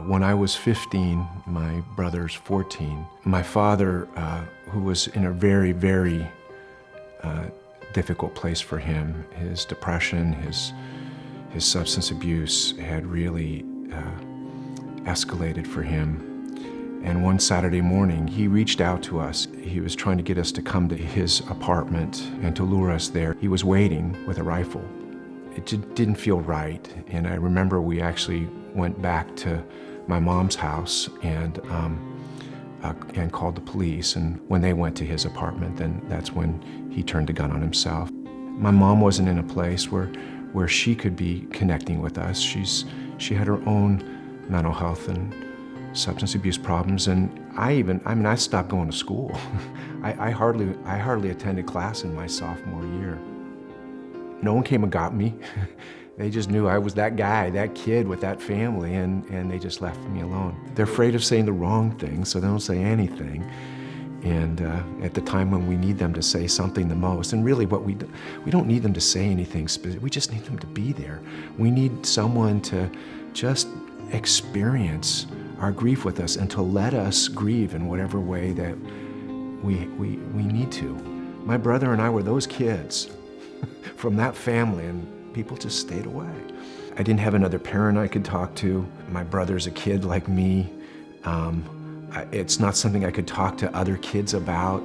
When I was 15, my brother's 14, my father, who was in a very, very difficult place for him, his depression, his substance abuse had really escalated for him. And one Saturday morning, he reached out to us. He was trying to get us to come to his apartment and to lure us there. He was waiting with a rifle. It didn't feel right. And I remember we actually went back to my mom's house and called the police. And when they went to his apartment, then that's when he turned the gun on himself. My mom wasn't in a place where she could be connecting with us. She had her own mental health and substance abuse problems, and I stopped going to school. I hardly attended class in my sophomore year. No one came and got me. They just knew I was that guy, that kid with that family, and they just left me alone. They're afraid of saying the wrong thing, so they don't say anything. And at the time when we need them to say something the most, and really we don't need them to say anything specific, we just need them to be there. We need someone to just experience our grief with us and to let us grieve in whatever way that we need to. My brother and I were those kids from that family, and people just stayed away. I didn't have another parent I could talk to. My brother's a kid like me. It's not something I could talk to other kids about.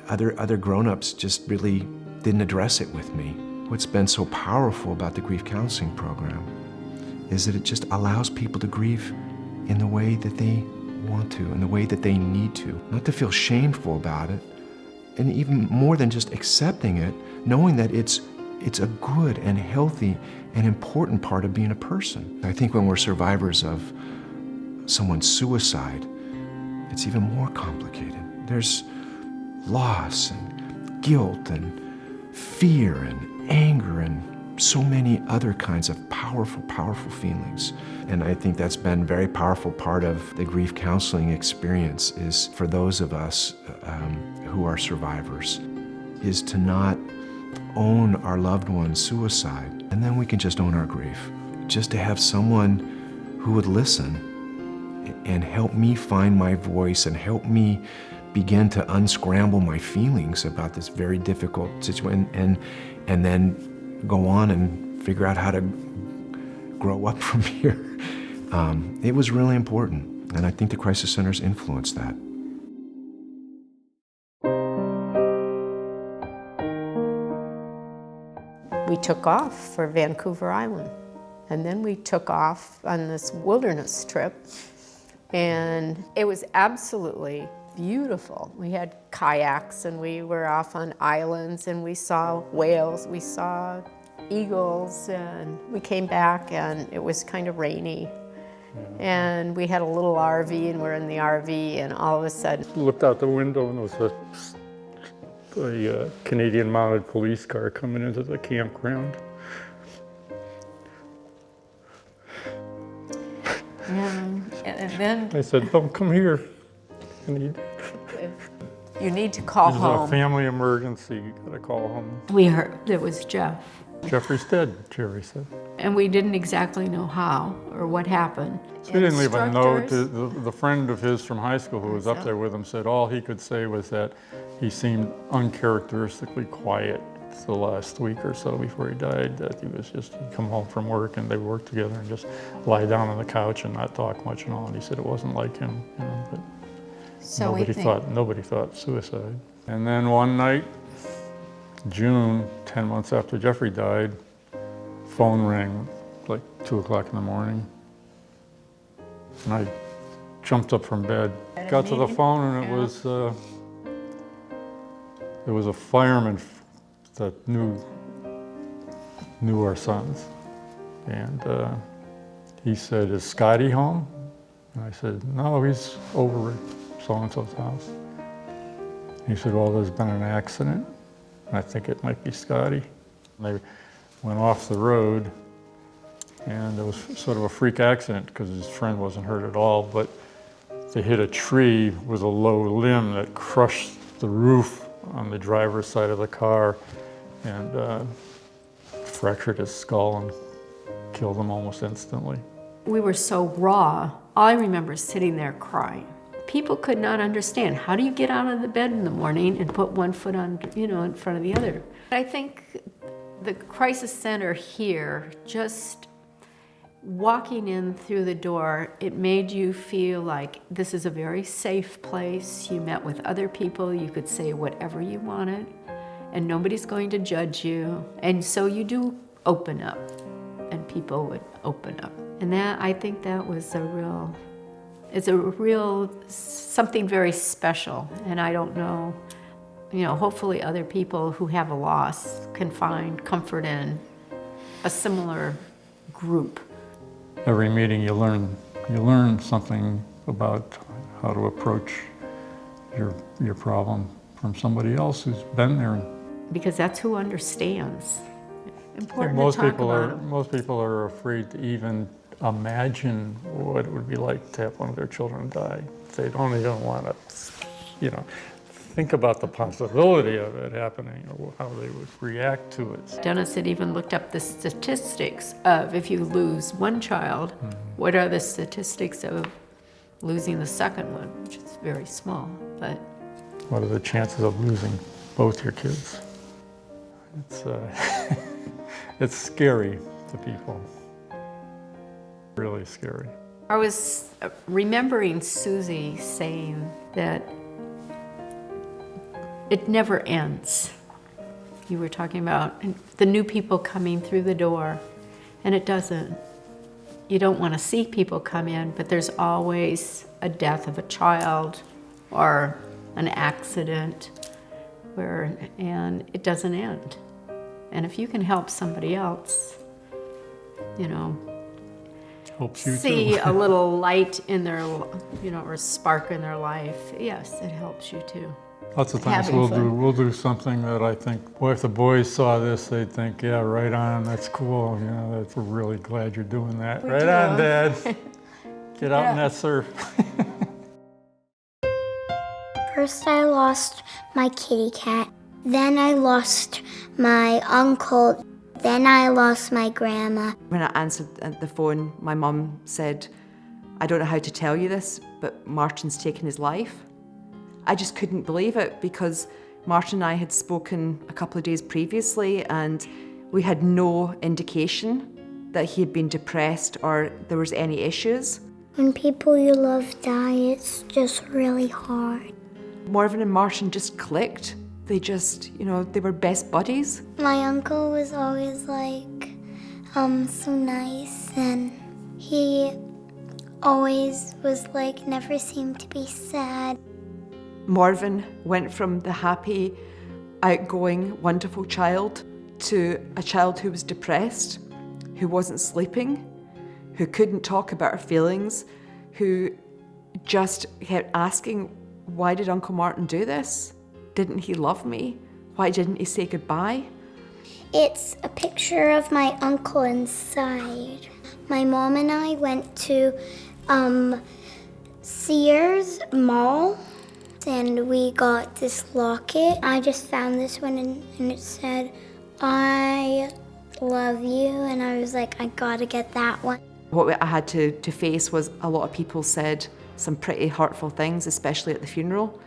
Other grown-ups just really didn't address it with me. What's been so powerful about the grief counseling program is that it just allows people to grieve in the way that they want to, in the way that they need to. Not to feel shameful about it, and even more than just accepting it, knowing that it's a good and healthy and important part of being a person. I think when we're survivors of someone's suicide, it's even more complicated. There's loss and guilt and fear and anger and so many other kinds of powerful, powerful feelings. And I think that's been a very powerful part of the grief counseling experience, is for those of us who are survivors, is to not own our loved one's suicide, and then we can just own our grief. Just to have someone who would listen and help me find my voice and help me begin to unscramble my feelings about this very difficult situation, and then go on and figure out how to grow up from here. It was really important, and I think the crisis centers influenced that. We took off for Vancouver Island, and then we took off on this wilderness trip, and it was absolutely beautiful. We had kayaks and we were off on islands and we saw whales, we saw eagles, and we came back and it was kind of rainy. And we had a little RV and we're in the RV, and all of a sudden looked out the window and there was a Canadian mounted police car coming into the campground. and then I said, "Don't come here." And he did. You need to call This home. is a family emergency, you gotta call home. We heard it was Jeff, Jeffrey's dead, Jerry said. and we didn't exactly know how or what happened. So he didn't leave a note. Instructors- The friend of his from high school who was up there with him said all he could say was that he seemed uncharacteristically quiet the last week or so before he died, that he'd come home from work and they worked together and just lie down on the couch and not talk much and all. And he said it wasn't like him, but So nobody thought suicide. And then one night, June, 10 months after Jeffrey died, phone rang like 2 o'clock in the morning. And I jumped up from bed, got to the phone, and it was a fireman that knew our sons. And he said, "Is Scotty home?" And I said, "No, he's over at so-and-so's house." He said, "Well, there's been an accident. I think it might be Scotty." And they went off the road, and it was sort of a freak accident because his friend wasn't hurt at all, but they hit a tree with a low limb that crushed the roof on the driver's side of the car and fractured his skull and killed him almost instantly. We were so raw. All I remember is sitting there crying. People could not understand, how do you get out of the bed in the morning and put one foot on, in front of the other? I think the crisis center here, just walking in through the door, it made you feel like this is a very safe place. You met with other people, you could say whatever you wanted, and nobody's going to judge you. And so you do open up, and people would open up. And that, I think that was something very special. And I don't know, hopefully other people who have a loss can find comfort in a similar group. Every meeting you learn something about how to approach your problem from somebody else who's been there. Because that's who understands. Important most people are afraid to even imagine what it would be like to have one of their children die. They don't even want to, think about the possibility of it happening or how they would react to it. Dennis had even looked up the statistics of if you lose one child, what are the statistics of losing the second one, which is very small, but. What are the chances of losing both your kids? It's, it's scary to people, really scary. I was remembering Susie saying that it never ends. You were talking about the new people coming through the door, and it doesn't. You don't want to see people come in, but there's always a death of a child or an accident, and it doesn't end. And if you can help somebody else, helps you see too. a little light in their, or spark in their life, yes, it helps you too. Lots of times we'll do something that I think, boy, if the boys saw this, they'd think, yeah, right on, that's cool. We're really glad you're doing that. Right on, Dad. Get out in that surf. First I lost my kitty cat. Then I lost my uncle. Then I lost my grandma. When I answered the phone, my mum said, I don't know how to tell you this, but Martin's taken his life. I just couldn't believe it because Martin and I had spoken a couple of days previously and we had no indication that he had been depressed or there was any issues. When people you love die, it's just really hard. Marvin and Martin just clicked. They just, they were best buddies. My uncle was always so nice, and he always was never seemed to be sad. Marvin went from the happy, outgoing, wonderful child to a child who was depressed, who wasn't sleeping, who couldn't talk about her feelings, who just kept asking, why did Uncle Martin do this? Didn't he love me? Why didn't he say goodbye? It's a picture of my uncle inside. My mom and I went to Sears Mall and we got this locket. I just found this one and it said, I love you, and I was like, I gotta get that one. What I had to face was a lot of people said some pretty hurtful things, especially at the funeral.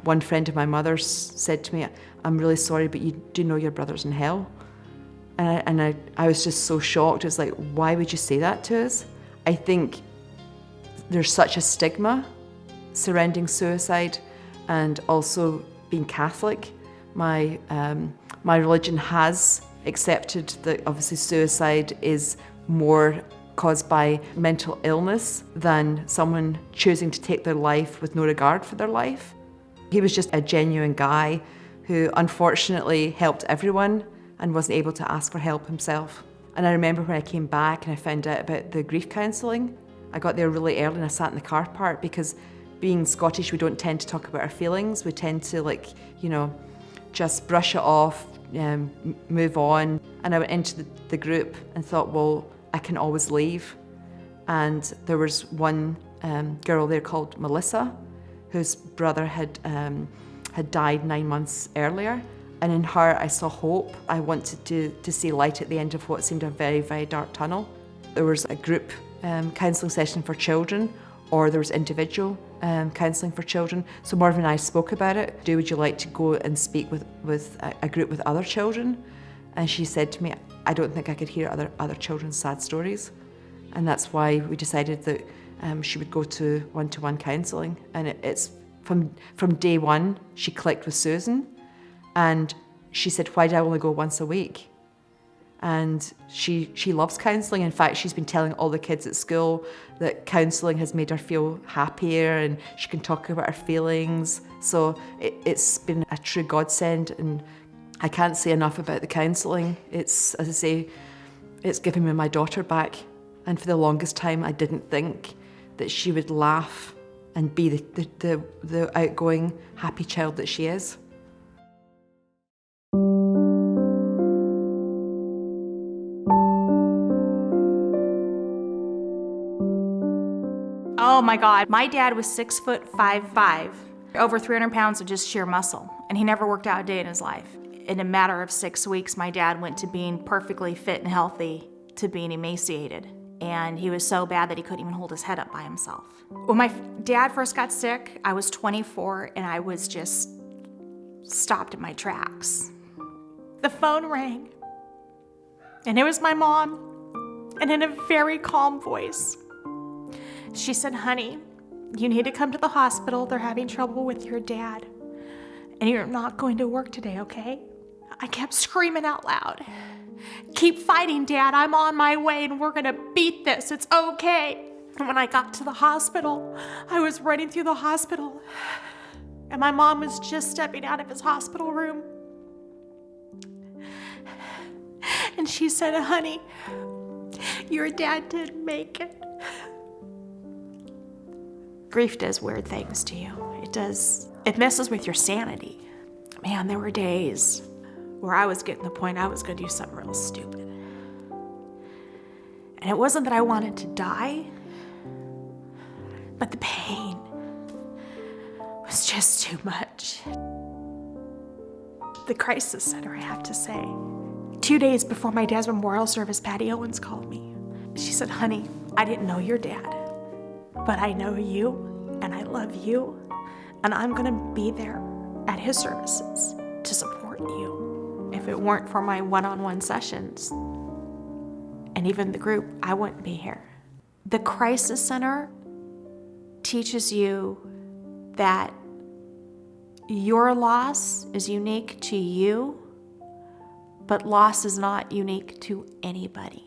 One friend of my mother's said to me, I'm really sorry, but you do know your brother's in hell. And I was just so shocked. It was like, why would you say that to us? I think there's such a stigma surrounding suicide, and also being Catholic. My religion has accepted that obviously suicide is more caused by mental illness than someone choosing to take their life with no regard for their life. He was just a genuine guy who unfortunately helped everyone and wasn't able to ask for help himself. And I remember when I came back and I found out about the grief counselling, I got there really early and I sat in the car park because being Scottish, we don't tend to talk about our feelings. We tend to just brush it off, move on. And I went into the group and thought, well, I can always leave. And there was one girl there called Melissa, whose brother had died 9 months earlier. And in her, I saw hope. I wanted to see light at the end of what seemed a very, very dark tunnel. There was a group counselling session for children, or there was individual counselling for children. So Marvin and I spoke about it. Would you like to go and speak with a group with other children? And she said to me, I don't think I could hear other children's sad stories. And that's why we decided that she would go to one-to-one counselling. And it's from day one, she clicked with Susan. And she said, why do I only go once a week? And she loves counselling. In fact, she's been telling all the kids at school that counselling has made her feel happier and she can talk about her feelings. So it's been a true godsend, and I can't say enough about the counselling. It's, as I say, it's given me my daughter back. And for the longest time, I didn't think that she would laugh and be the outgoing, happy child that she is. Oh my God, my dad was 6'5", over 300 pounds of just sheer muscle, and he never worked out a day in his life. In a matter of 6 weeks, my dad went to being perfectly fit and healthy to being emaciated. And he was so bad that he couldn't even hold his head up by himself. When my dad first got sick, I was 24 and I was just stopped in my tracks. The phone rang, and it was my mom, and in a very calm voice, she said, honey, you need to come to the hospital. They're having trouble with your dad, and you're not going to work today, okay? I kept screaming out loud. Keep fighting, Dad. I'm on my way and we're gonna beat this. It's okay. And when I got to the hospital, I was running through the hospital and my mom was just stepping out of his hospital room. And she said, honey, your dad didn't make it. Grief does weird things to you. It messes with your sanity. Man, there were days where I was getting to the point I was gonna do something real stupid. And it wasn't that I wanted to die, but the pain was just too much. The crisis center, I have to say. 2 days before my dad's memorial service, Patty Owens called me. She said, honey, I didn't know your dad, but I know you and I love you, and I'm gonna be there at his services to support you. If it weren't for my one-on-one sessions and even the group, I wouldn't be here. The Crisis Center teaches you that your loss is unique to you, but loss is not unique to anybody.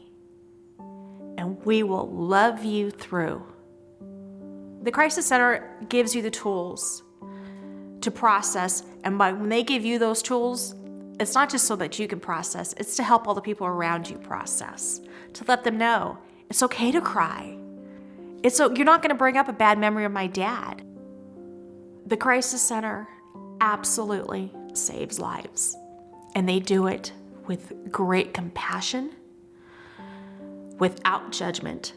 And we will love you through. The Crisis Center gives you the tools to process, and when they give you those tools, it's not just so that you can process, it's to help all the people around you process, to let them know it's okay to cry. You're not gonna bring up a bad memory of my dad. The Crisis Center absolutely saves lives, and they do it with great compassion, without judgment,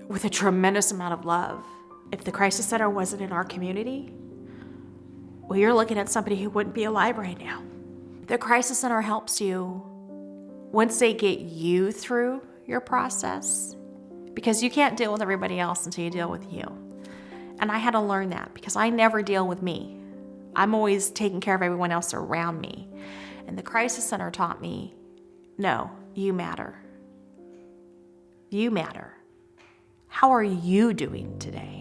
with a tremendous amount of love. If the Crisis Center wasn't in our community, well, you're looking at somebody who wouldn't be alive right now. The Crisis Center helps you once they get you through your process, because you can't deal with everybody else until you deal with you. And I had to learn that because I never deal with me. I'm always taking care of everyone else around me. And the Crisis Center taught me, no, you matter. You matter. How are you doing today?